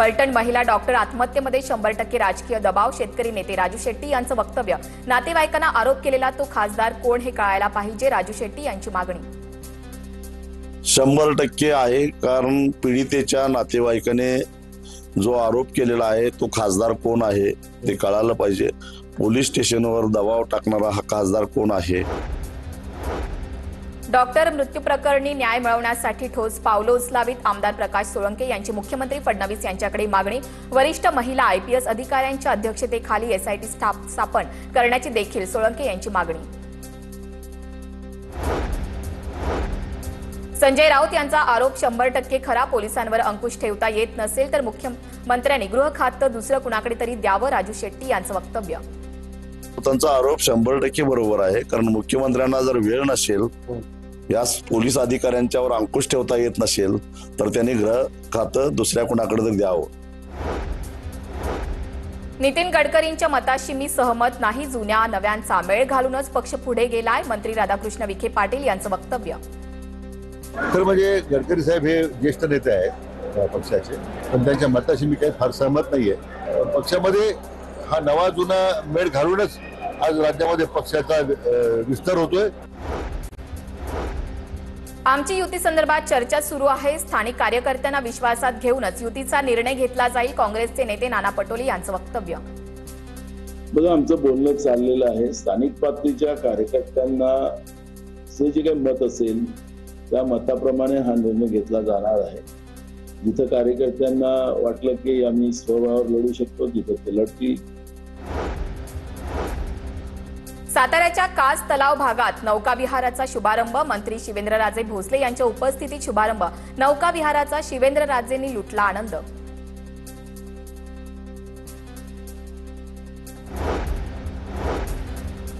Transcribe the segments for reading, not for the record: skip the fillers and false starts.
फलटण महिला डॉक्टर आत्महत्येमध्ये 100% राजकीय दबाव, शेतकरी नेते राजू शेट्टी यांचं वक्तव्य। नातेवाईकांना आरोप केलेला तो खासदार कोण हे कळायला पाहिजे, राजू शेट्टी यांची मागणी। 100% आहे, कारण पीडितेच्या नातेवाईकाने जो आरोप केलेला आहे तो खासदार कोण आहे ते कळायला पाहिजे। पोलीस स्टेशनवर दबाव टाकणारा हा खासदार कोण आहे। डॉक्टर मृत्यू प्रकरणी न्याय मिळवण्यासाठी ठोस पावलं उचलावीत, आमदार प्रकाश सोळंके यांची मुख्यमंत्री फडणवीस यांच्याकडे मागणी। वरिष्ठ महिला आयपीएस अधिकाऱ्यांच्या अध्यक्षतेखाली एसआयटी स्थापन करण्याची देखील सोळंके यांची मागणी। संजय राऊत यांचा आरोप 100% खरा, पोलिसांवर अंकुश ठेवता येत नसेल तर मुख्यमंत्र्यांनी गृह खातं दुसरं कुणाकडे तरी द्यावं, राजू शेट्टी यांचं वक्तव्य। त्यांचा आरोप 100% बरोबर आहे, कारण मुख्यमंत्र्यांना जर वेळ नसेल, या पोलीस अधिकाऱ्यांच्यावर अंकुश ठेवता येत नसेल तर त्यांनी गृह खातं दुसऱ्या कुणाकडे तरी द्यावं। नितीन गडकरींच्या मताशी मी सहमत नाही, जुन्या नव्यांचा मेळ घालूनच पक्ष पुढे गेलाय, मंत्री राधाकृष्ण विखे पाटील यांचं वक्तव्य। तर म्हणजे गडकरी साहेब हे ज्येष्ठ नेते आहेत पक्षाचे, पण त्यांच्या मताशी मी काही फार सहमत नाहीये। पक्षामध्ये हा नवा जुना मेळ घालूनच आज राज्यामध्ये पक्षाचा विस्तार होतोय। आमची युती संदर्भात चर्चा सुरू आहे, स्थानिक कार्यकर्त्यांना विश्वासात घेऊनच युतीचा निर्णय घेतला जाईल, काँग्रेसचे नेते नाना पटोले यांचं वक्तव्य। बघा, आमचं बोलणं चाललेलं आहे, स्थानिक पातळीच्या कार्यकर्त्यांना जे काही मत असेल त्या मताप्रमाणे हा निर्णय घेतला जाणार आहे। जिथं कार्यकर्त्यांना वाटलं की आम्ही स्वबळावर लढू शकतो तिथं ते लढतील। साताऱ्याच्या कास तलाव भागात नौका विहाराचा शुभारंभ, मंत्री शिवेंद्रराजे भोसले यांच्या उपस्थितीत शुभारंभ। नौका विहाराचा शिवेंद्रराजेंनी लुटला आनंद।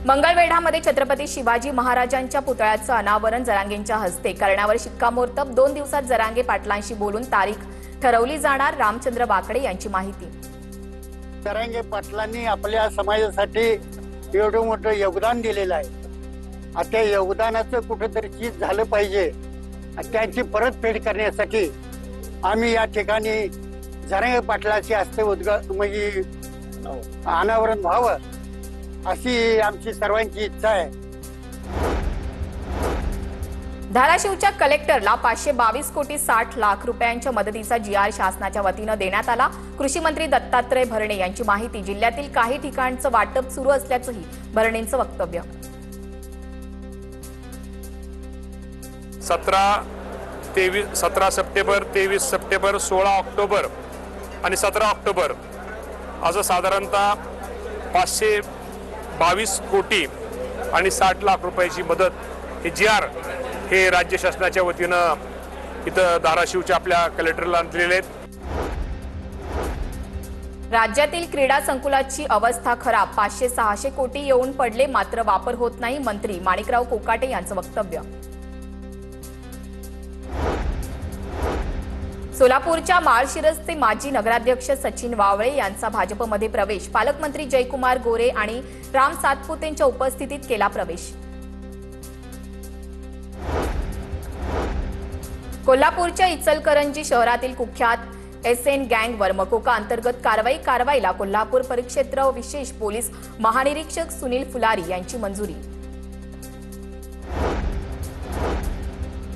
मंगळवेढामध्ये छत्रपती शिवाजी महाराजांच्या पुतळ्याचं अनावरण जरांगेंच्या हस्ते, करण्यावर शिक्कामोर्तब, 2 दिवसात जरांगे पाटलांशी बोलून तारीख ठरवली जाणार, रामचंद्र वाकडे यांची माहिती। जरांगे पाटलांनी आपल्या समाजासाठी एवढं मोठं योगदान दिलेलं आहे, आता त्या योगदानाचं कुठेतरी चीज झालं पाहिजे। त्यांची परतफेड करण्यासाठी आम्ही या ठिकाणी जरांगे पाटलाची हस्ते म्हणजे अनावरण व्हावं अशी आमची सर्वांची इच्छा आहे। धाराशिवच्या कलेक्टरला 522 कोटी 60 लाख रुपयांच्या मदतीचा GR शासनाच्या वतीनं देण्यात आला, कृषी मंत्री दत्तात्रय भरणे यांची माहिती। जिल्ह्यातील काही ठिकाणचं वाटप सुरू असल्याचंही भरणेंचं वक्तव्य। 17 सप्टेंबर, 23 सप्टेंबर, 16 ऑक्टोबर आणि 17 ऑक्टोबर असं साधारणतः 522 कोटी आणि 60 लाख रुपयाची मदत हे GR हे राज्य शासनाच्या वतीनं इथं धाराशिवच्या आपल्या कलेक्टरला दिलेले आहेत। राज्यातील क्रीडा संकुलाची अवस्था खराब, 500-600 कोटी येऊन पडले मात्र वापर होत नाही, मंत्री माणिकराव कोकाटे यांचं वक्तव्य। सोलापूरच्या माळशिरसचे माजी नगराध्यक्ष सचिन वावळे यांचा भाजपमध्ये प्रवेश, पालकमंत्री जयकुमार गोरे आणि राम सातपुतेंच्या उपस्थितीत केला प्रवेश। कोल्हापूरच्या इचलकरंजी शहरातील कुख्यात SN गँगवर मकोका अंतर्गत कारवाईला कोल्हापूर परिक्षेत्र विशेष पोलीस महानिरीक्षक सुनील फुलारी यांची मंजुरी।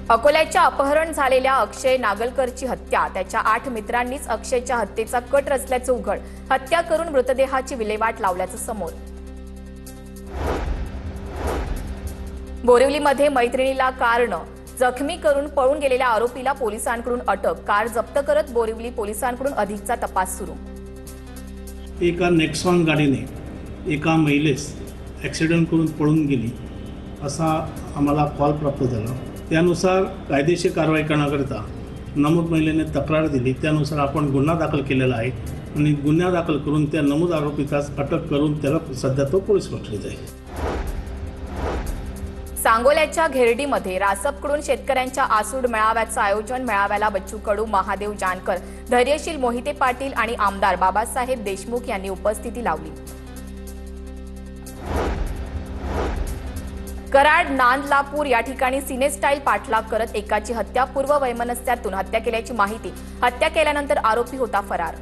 अकोल्याच्या अपहरण झालेल्या अक्षय नागलकरची हत्या, त्याच्या 8 मित्रांनीच अक्षयच्या हत्येचा कट रचल्याचं उघड, हत्या करून मृतदेहाची विल्हेवाट लावल्याचं समोर। बोरिवलीमध्ये मैत्रिणीला कारनं जखमी करून पळून गेलेल्या आरोपीला पोलिसांकडून अटक, कार जप्त करत बोरिवली पोलिसांकडून अधिकचा तपास सुरू। एका नेक्सॉन गाडीने एका महिलेस ॲक्सिडेंट करून पळून गेली असा आम्हाला कॉल प्राप्त झाला। त्यानुसार कायदेशीर कारवाई करण्याकरिता नमूद महिलेने तक्रार दिली, त्यानुसार आपण गुन्हा दाखल केलेला आहे आणि गुन्हा दाखल करून त्या नमूद आरोपीचाच अटक करून त्याला सध्या तो पोलीस कोठडीत जाईल। सांगोल्याच्या घेरडीमध्ये रासपकडून शेतकऱ्यांच्या आसूड मेळाव्याचं आयोजन, मेळाव्याला बच्चू कडू, महादेव जानकर, धैर्यशील मोहिते पाटील आणि आमदार बाबासाहेब देशमुख यांनी उपस्थिती लावली। कराड नांदलापूर या ठिकाणी सिनेस्टाईल पाठलाग करत एकाची हत्या पूर्व वैमनस्यातून हत्या केल्याची माहिती. हत्या केल्यानंतर आरोपी होता फरार.